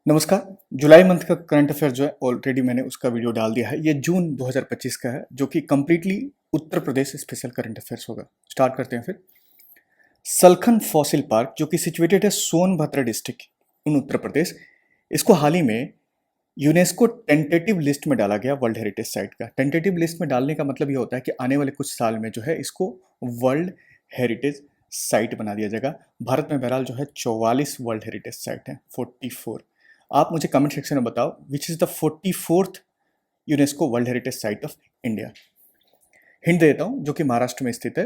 नमस्कार। जुलाई मंथ का current affair जो है ऑलरेडी मैंने उसका वीडियो डाल दिया है। ये जून 2025 का है जो कि completely Uttar Pradesh special current affairs होगा। स्टार्ट करते हैं फिर। सलखन फॉसिल पार्क जो कि सिचुएटेड है सोनभद्र डिस्ट्रिक्ट इन उत्तर प्रदेश, इसको हाल ही में यूनेस्को टेंटेटिव लिस्ट में डाला गया वर्ल्ड हेरिटेज साइट का। टेंटेटिव लिस्ट में डालने का मतलब ये होता है कि आने वाले कुछ साल में जो है इसको वर्ल्ड हेरिटेज साइट बना दिया जाएगा। भारत में बहरहाल जो है 44 वर्ल्ड हेरिटेज साइट है, 44। आप मुझे कमेंट सेक्शन में बताओ which is the 44th UNESCO world heritage site of India. Hint देता हूँ, जो कि महाराष्ट्र में स्थित है।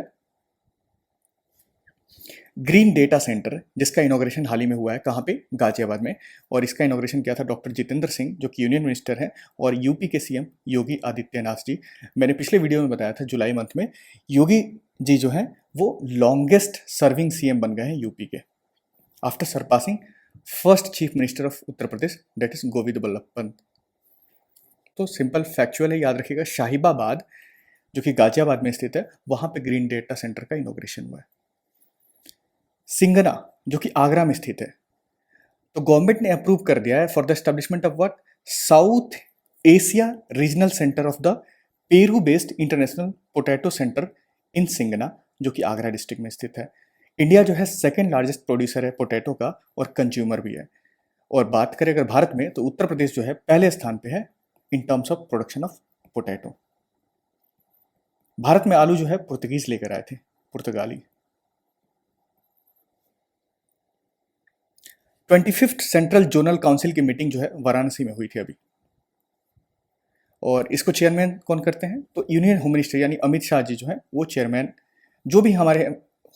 ग्रीन डेटा सेंटर जिसका इनॉग्रेशन हाल ही में हुआ है, कहाँ पे? गाजियाबाद में। और इसका इनॉग्रेशन किया था डॉक्टर जितेंद्र सिंह जो कि यूनियन मिनिस्टर हैं और यूपी के सीएम योगी आदित्यनाथ जी। मैंने पिछले वीडियो में बताया था जुलाई मंथ में योगी जी जो हैं वो लॉन्गेस्ट सर्विंग सीएम बन गए हैं यूपी के, after surpassing first chief minister of Uttar Pradesh that is Govind Ballabh Pant. तो सिंपल फैक्चुअल है, याद रखिएगा। शाहिबाबाद जो कि गाजियाबाद में स्थित है, वहां पे ग्रीन डेटा सेंटर का इनॉग्रेशन हुआ है। सिंगना जो कि आगरा में स्थित है, तो गवर्नमेंट ने अप्रूव कर दिया है for the establishment of what? South Asia regional centre of the Peru based international potato centre in Singna जो कि आगरा डिस्ट्रिक्ट में स्थित है। इंडिया जो है सेकेंड लार्जेस्ट प्रोड्यूसर है पोटैटो का और कंज्यूमर भी है। और बात करें अगर भारत में, तो उत्तर प्रदेश जो है पहले स्थान पे है in terms of production of potato. Bharat में आलू जो है पुर्तगीज लेकर आए थे, पुर्तगाली। 25th सेंट्रल जोनल काउंसिल की मीटिंग जो है वाराणसी में हुई थी अभी। और इसको चेयरमैन कौन करते हैं? तो यूनियन होम मिनिस्टर यानी अमित शाह जी जो है वो चेयरमैन, जो भी हमारे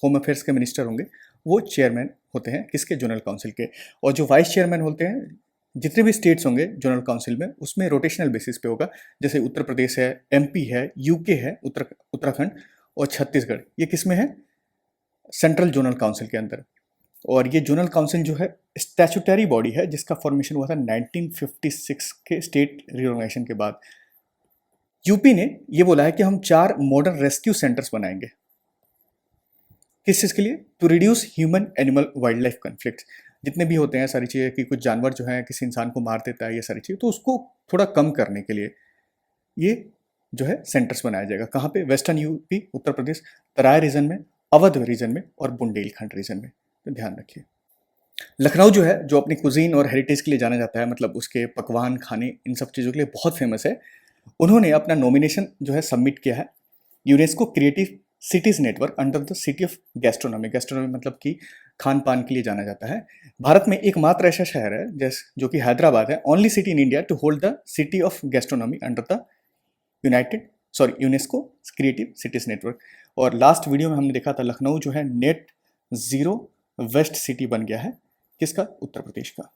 होम अफेयर्स के मिनिस्टर होंगे वो चेयरमैन होते हैं किसके? जोनल काउंसिल के। और जो वाइस चेयरमैन होते हैं, जितने भी स्टेट्स होंगे जोनल काउंसिल में, उसमें रोटेशनल बेसिस पे होगा। जैसे उत्तर प्रदेश है, एमपी है, यूके है, उत्तराखंड और छत्तीसगढ़, ये किस में है? सेंट्रल जोनल काउंसिल के अंदर। और ये जोनल काउंसिल जो है स्टैच्यूटरी बॉडी है जिसका फॉर्मेशन हुआ था 1956 के स्टेट रिओर्गनाइजेशन के बाद। यूपी ने ये बोला है कि हम 4 मॉडर्न रेस्क्यू सेंटर्स बनाएंगे। किस चीज़ के लिए? To reduce human animal wildlife conflict. जितने भी होते हैं सारी चीज़ें कि कुछ जानवर जो है किसी इंसान को मार देता है, ये सारी चीज़, तो उसको थोड़ा कम करने के लिए ये जो है सेंटर्स बनाया जाएगा। कहाँ पे? वेस्टर्न यूपी, उत्तर प्रदेश, तराई रीजन में, अवध रीजन में और बुंदेलखंड रीजन में। तो ध्यान रखिए। लखनऊ जो है, जो अपनी कुजीन और हेरिटेज के लिए जाना जाता है, मतलब उसके पकवान, खाने, इन सब चीज़ों के लिए बहुत फेमस है। उन्होंने अपना नॉमिनेशन जो है सबमिट किया है UNESCO creative cities network under the city of gastronomy. Gastronomy मतलब कि खान पान के लिए जाना जाता है। भारत में एकमात्र ऐसा शहर है जो कि हैदराबाद है, only city in India to hold the city of gastronomy under the UNESCO creative cities network. और लास्ट वीडियो में हमने देखा था लखनऊ जो है नेट जीरो वेस्ट सिटी बन गया है, किसका? उत्तर प्रदेश का।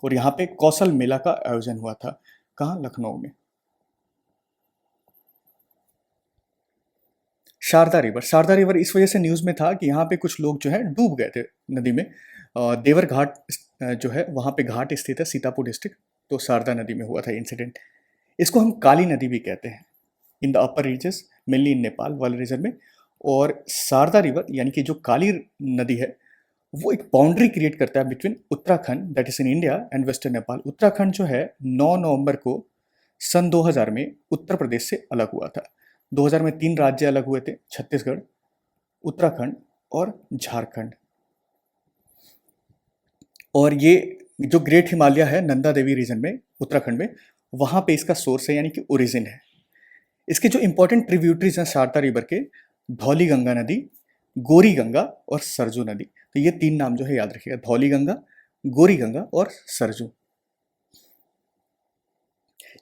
और यहाँ पे कौशल मेला का आयोजन हुआ था, कहाँ? लखनऊ में। शारदा रिवर इस वजह से न्यूज़ में था कि यहाँ पे कुछ लोग जो है डूब गए थे नदी में। देवर घाट जो है वहाँ पे घाट स्थित है, सीतापुर डिस्ट्रिक्ट, तो शारदा नदी में हुआ था इंसिडेंट। इसको हम काली नदी भी कहते हैं in the upper regions, mainly in Nepal वाले रीजन में। और शारदा रिवर यानी कि जो काली नदी है वो एक बाउंड्री क्रिएट करता है between Uttarakhand that is in India and western Nepal. Uttarakhand जो है 9 नवंबर को सन 2000 में उत्तर प्रदेश से अलग हुआ था। 2000 में 3 राज्य अलग हुए थे, छत्तीसगढ़, उत्तराखंड और झारखंड। और ये जो ग्रेट हिमालय है नंदा देवी रीजन में उत्तराखंड में, वहाँ पे इसका सोर्स है यानी कि ओरिजिन है। इसके जो इंपॉर्टेंट ट्रिब्यूटरीज हैं शारदा रिवर के, धौली गंगा नदी, गोरी गंगा और सरजू नदी। तो ये 3 नाम जो है याद रखिएगा, धौली गंगा, गोरी गंगा और सरजू।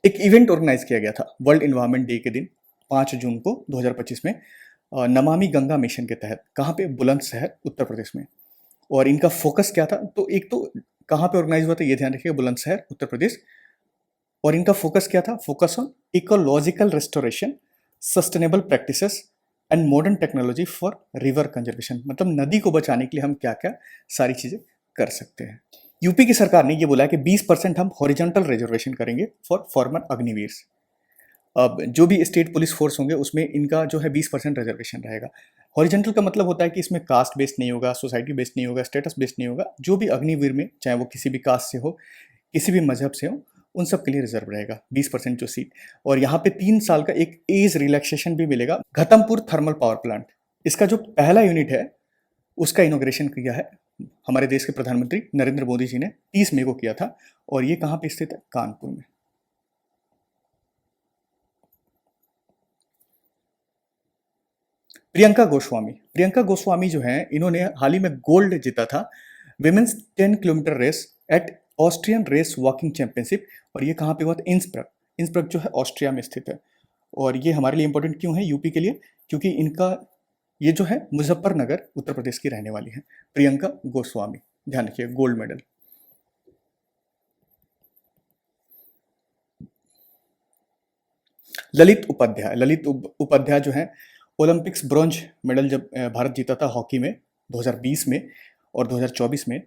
एक इवेंट ऑर्गेनाइज किया गया था वर्ल्ड एनवायरनमेंट डे के दिन 5 जून को 2025 में, नमामि गंगा मिशन के तहत। कहाँ पे? बुलंदशहर, उत्तर प्रदेश में। और इनका फोकस क्या था? तो एक तो कहाँ पे ऑर्गेनाइज हुआ था ये ध्यान रखिएगा, बुलंदशहर, उत्तर प्रदेश। और इनका फोकस क्या था? Focus on ecological restoration, sustainable practices and modern technology for river conservation. मतलब नदी को बचाने के लिए हम क्या क्या सारी चीज़ें कर सकते हैं। यूपी की सरकार ने ये बोला है कि 20% हम हॉरिजॉन्टल रिजर्वेशन करेंगे फॉर फॉर्मर अग्निवीर्स। अब जो भी स्टेट पुलिस फोर्स होंगे उसमें इनका जो है 20% रिजर्वेशन रहेगा। हॉरिजॉन्टल का मतलब होता है कि इसमें कास्ट बेस्ड नहीं होगा, सोसाइटी बेस्ड नहीं होगा, स्टेटस बेस्ड नहीं होगा। जो भी अग्निवीर में, चाहे वो किसी भी कास्ट से हो, किसी भी मजहब से हो, उन सब के लिए रिजर्व रहेगा 20% जो सीट। और यहाँ पे 3 साल का एक एज रिलैक्सेशन भी मिलेगा। घतमपुर थर्मल पावर प्लांट, इसका जो पहला यूनिट है उसका इनॉग्रेशन किया है हमारे देश के प्रधानमंत्री नरेंद्र मोदी जी ने 30 मई को किया था। और ये कहाँ पे स्थित है? कानपुर में। प्रियंका गोस्वामी जो है, इन्होंने हाल ही में गोल्ड जीता था women's 10 kilometre race at Austrian race walking championship. और ये कहाँ पे हुआ था? इंसब्रग जो है ऑस्ट्रिया में स्थित है। और ये हमारे लिए इंपॉर्टेंट क्यों है यूपी के लिए? क्योंकि इनका ये जो है मुजफ्फरनगर उत्तर प्रदेश की रहने वाली है प्रियंका गोस्वामी। ध्यान रखिए, गोल्ड मेडल। ललित उपाध्याय जो है ओलंपिक्स ब्रॉन्ज मेडल जब भारत जीता था हॉकी में 2020 में और 2024 में,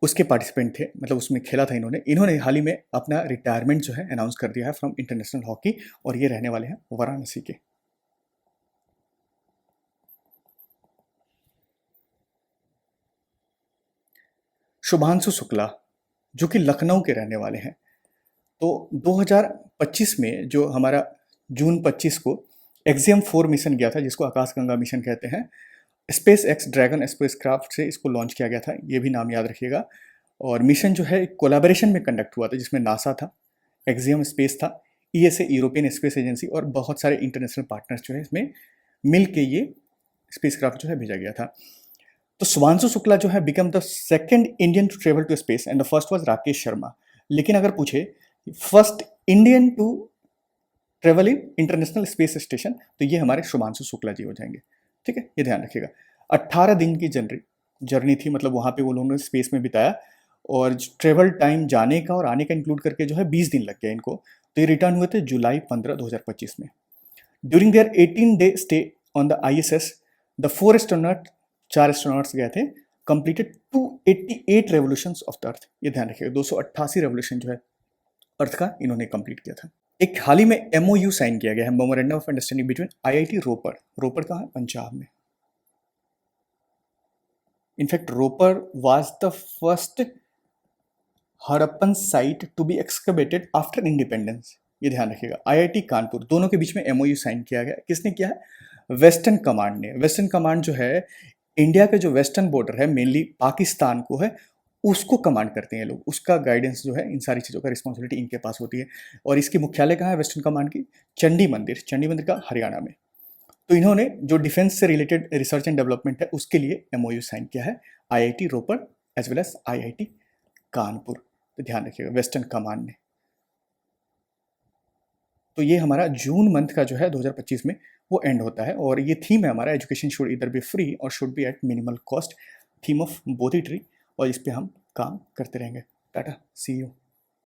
उसके पार्टिसिपेंट थे, मतलब उसमें खेला था इन्होंने हाल ही में अपना रिटायरमेंट जो है अनाउंस कर दिया है फ्रॉम इंटरनेशनल हॉकी। और ये रहने वाले हैं वाराणसी के। शुभांशु शुक्ला जो कि लखनऊ के रहने वाले हैं। तो 2025 में जो हमारा जून 25 को एक्सियम 4 मिशन गया था, जिसको आकाशगंगा मिशन कहते हैं, space x dragon space craft से इसको लॉन्च किया गया था, ये भी नाम याद रखिएगा। और मिशन जो है कोलैबोरेशन में कंडक्ट हुआ था, जिसमें नासा था, एक्सियम स्पेस था, ईएसए यूरोपियन स्पेस एजेंसी और बहुत सारे इंटरनेशनल पार्टनर्स जो है इसमें मिल के ये स्पेस क्राफ्ट जो है भेजा गया था। तो शुभांशु शुक्ला जो है become the second Indian to travel to space and the first was Rakesh Sharma. लेकिन अगर पूछे first Indian to travel in international space station, तो ये हमारे शुभांशु शुक्ला जी हो जाएंगे। ठीक है, ये ध्यान रखिएगा। 18 दिन की जर्नी थी, मतलब वहाँ पे वो लोगों ने स्पेस में बिताया। और ट्रेवल टाइम जाने का और आने का इंक्लूड करके जो है 20 दिन लग गया इनको। तो ये रिटर्न हुए थे जुलाई 15, 2025 में। During their 18-day stay on the ISS, the 4 astronauts गए थे, completed 288 revolutions of the earth. ये ध्यान रखिएगा, 288 रेवोल्यूशन जो है अर्थ का इन्होंने कंप्लीट किया था। एक हाल ही में MOU साइन किया गया है, memorandum of understanding between IIT Ropar कहाँ है? पंजाब में। In fact Ropar was the first Harappan site to be excavated after independence. ये ध्यान रखिएगा। IIT कानपुर, दोनों के बीच में MOU साइन किया गया। किसने किया है? वेस्टर्न कमांड ने। वेस्टर्न कमांड जो है इंडिया का जो वेस्टर्न बॉर्डर है, मेनली पाकिस्तान को है, उसको कमांड करते हैं लोग। उसका गाइडेंस जो है, इन सारी चीज़ों का रिस्पॉन्सिबिलिटी इनके पास होती है। और इसकी मुख्यालय कहाँ है वेस्टर्न कमांड की? चंडी मंदिर का हरियाणा में। तो इन्होंने जो डिफेंस से रिलेटेड रिसर्च एंड डेवलपमेंट है उसके लिए MOU साइन किया है IIT Ropar as well as IIT Kanpur. तो ध्यान रखिएगा, वेस्टर्न कमांड ने। तो ये हमारा जून मंथ का जो है 2025 में वो एंड होता है। और ये थीम है हमारा, education should either be free और should be at minimal cost, theme of Bodhi tree. और इस पे हम काम करते रहेंगे। Tata, see you.